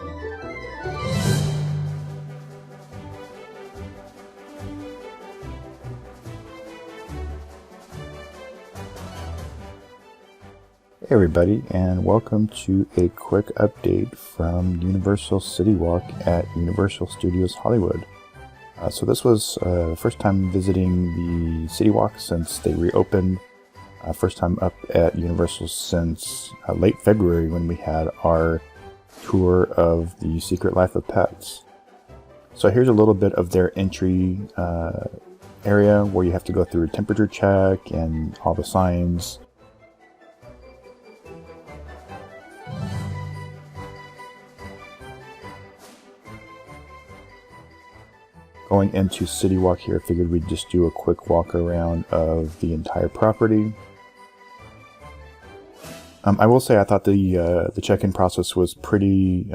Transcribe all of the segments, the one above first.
Hey everybody, and welcome to a quick update from Universal CityWalk at Universal Studios Hollywood. So this was the first time visiting the CityWalk since they reopened. First time up at Universal since late February when we had our tour of the Secret Life of Pets. So here's a little bit of their entry area where you have to go through a temperature check and all the signs. Going into CityWalk here, I figured we'd just do a quick walk around of the entire property. I will say I thought the check-in process was pretty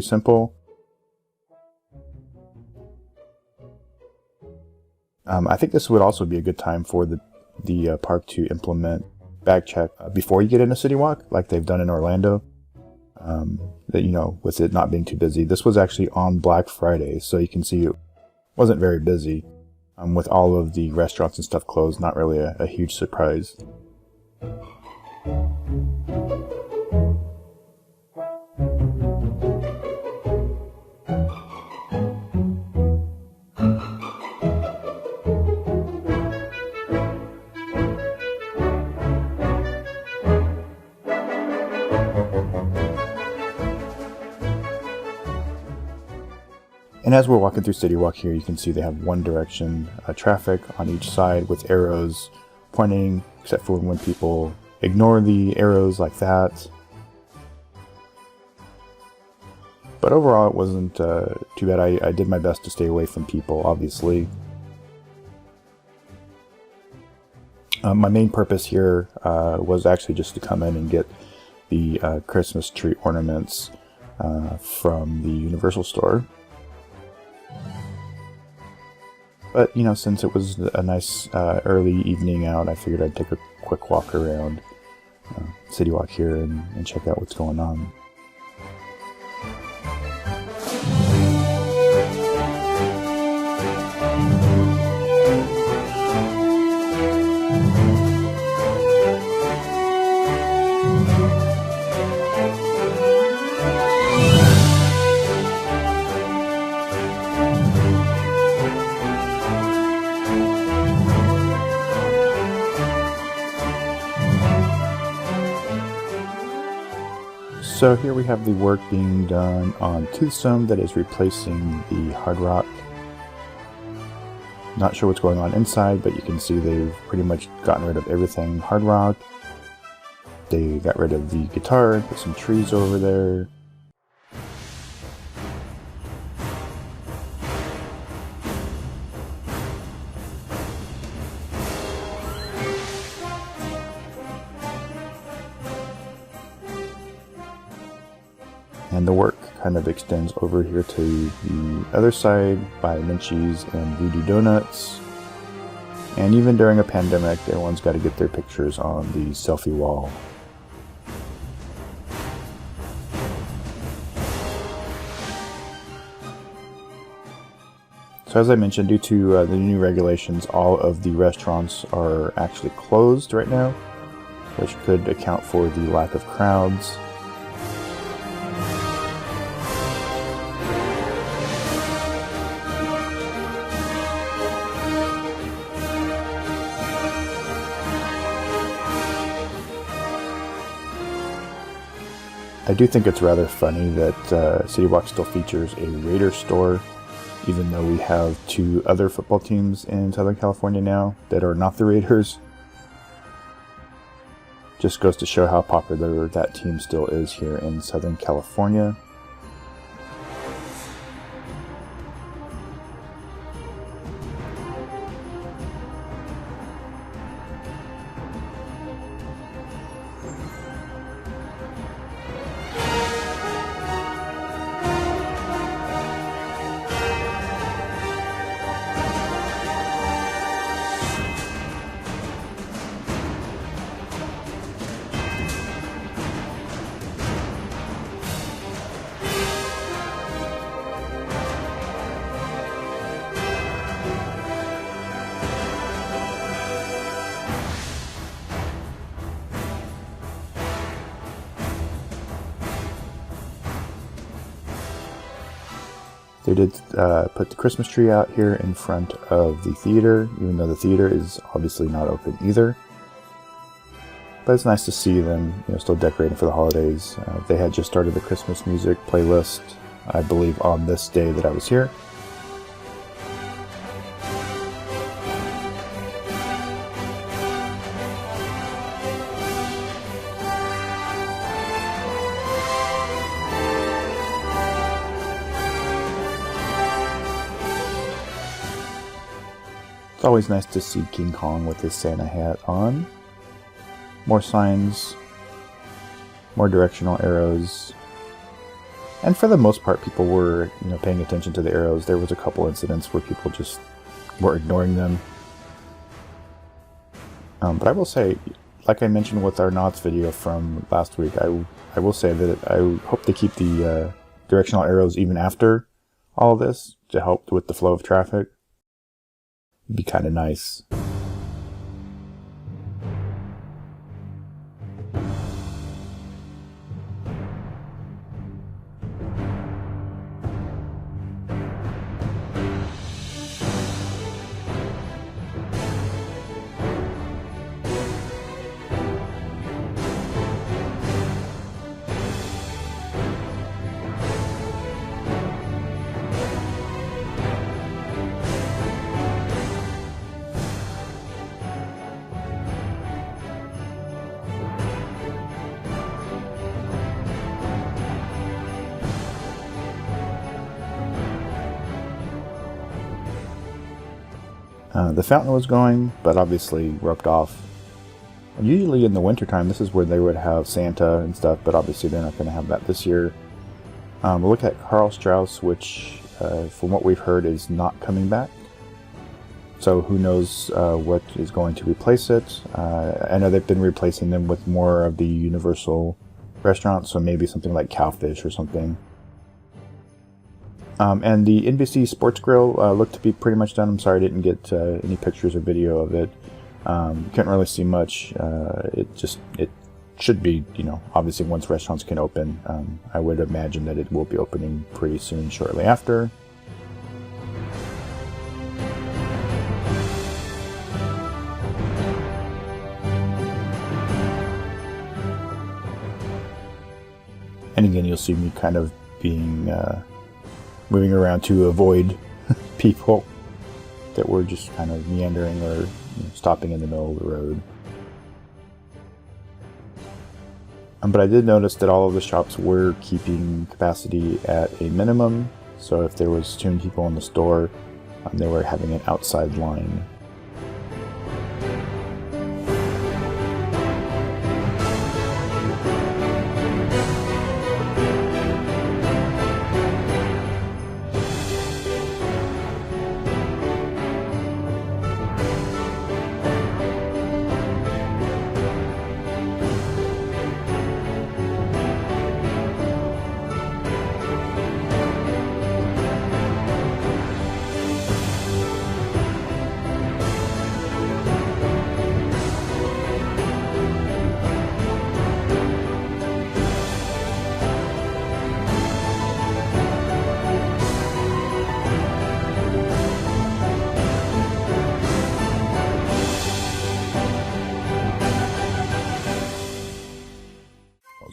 simple. I think this would also be a good time for the park to implement bag check before you get into CityWalk, like they've done in Orlando. That, you know, with it not being too busy. This was actually on Black Friday, so you can see it wasn't very busy. With all of the restaurants and stuff closed, not really a huge surprise. And as we're walking through CityWalk here, you can see they have one direction traffic on each side with arrows pointing, except for when people ignore the arrows like that. But overall, it wasn't too bad. I did my best to stay away from people, obviously. My main purpose here was actually just to come in and get the Christmas tree ornaments from the Universal store. But, you know, since it was a nice early evening out, I figured I'd take a quick walk around CityWalk here and check out what's going on. So here we have the work being done on Toothsome that is replacing the Hard Rock. Not sure what's going on inside, but you can see they've pretty much gotten rid of everything Hard Rock. They got rid of the guitar, put some trees over there. And the work kind of extends over here to the other side by Minchie's and Voodoo Donuts. And even during a pandemic, everyone's got to get their pictures on the selfie wall. So as I mentioned, due to the new regulations, all of the restaurants are actually closed right now, which could account for the lack of crowds. I do think it's rather funny that CityWalk still features a Raiders store, even though we have two other football teams in Southern California now that are not the Raiders. Just goes to show how popular that team still is here in Southern California. They did put the Christmas tree out here in front of the theater, even though the theater is obviously not open either. But it's nice to see them, still decorating for the holidays. They had just started the Christmas music playlist, I believe, on this day that I was here. It's always nice to see King Kong with his Santa hat on. More signs, more directional arrows. And for the most part, people were, paying attention to the arrows. There was a couple incidents where people just were ignoring them. But I will say, like I mentioned with our Knots video from last week, I will say that I hope they keep the directional arrows even after all of this to help with the flow of traffic. It'd be kind of nice. The fountain was going, but obviously roped off. And usually in the wintertime, this is where they would have Santa and stuff, but obviously they're not going to have that this year. We'll look at Karl Strauss, which, from what we've heard, is not coming back. So who knows what is going to replace it. I know they've been replacing them with more of the Universal restaurants, so maybe something like Cowfish or something. And the NBC Sports Grill looked to be pretty much done. I'm sorry I didn't get any pictures or video of it. Couldn't really see much. It should be, obviously once restaurants can open. I would imagine that it will be opening pretty soon, shortly after. And again, you'll see me kind of being... moving around to avoid people that were just kind of meandering or stopping in the middle of the road. But I did notice that all of the shops were keeping capacity at a minimum, so if there was too many people in the store, they were having an outside line.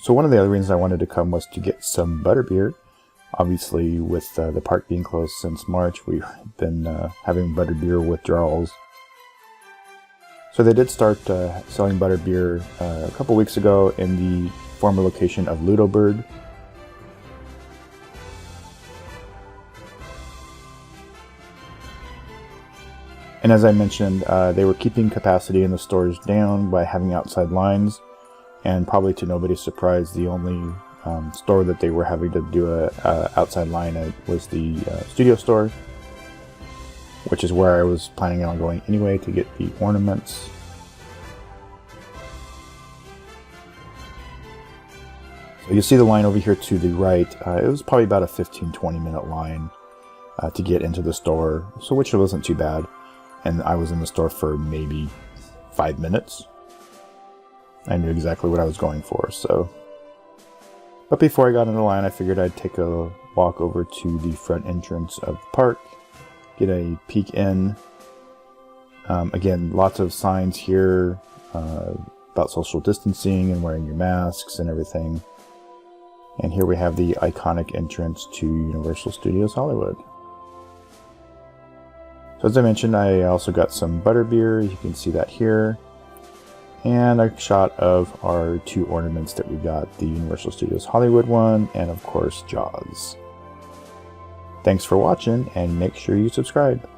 So one of the other reasons I wanted to come was to get some butterbeer. Obviously, with the park being closed since March, we've been having butterbeer withdrawals. So they did start selling butterbeer a couple weeks ago in the former location of Ludobird. And as I mentioned, they were keeping capacity in the stores down by having outside lines. And probably to nobody's surprise, the only store that they were having to do a outside line at was the studio store, which is where I was planning on going anyway to get the ornaments. So you see the line over here to the right. It was probably about a 15-20 minute line to get into the store, so which wasn't too bad. And I was in the store for maybe 5 minutes. I knew exactly what I was going for, so But before I got in the line, I figured I'd take a walk over to the front entrance of the park, get a peek in. Again, lots of signs here about social distancing and wearing your masks and everything. And here we have the iconic entrance to Universal Studios Hollywood. So as I mentioned, I also got some butterbeer. You can see that here. And a shot of our 2 ornaments that we got, the Universal Studios Hollywood one, and of course Jaws. Thanks for watching, and make sure you subscribe.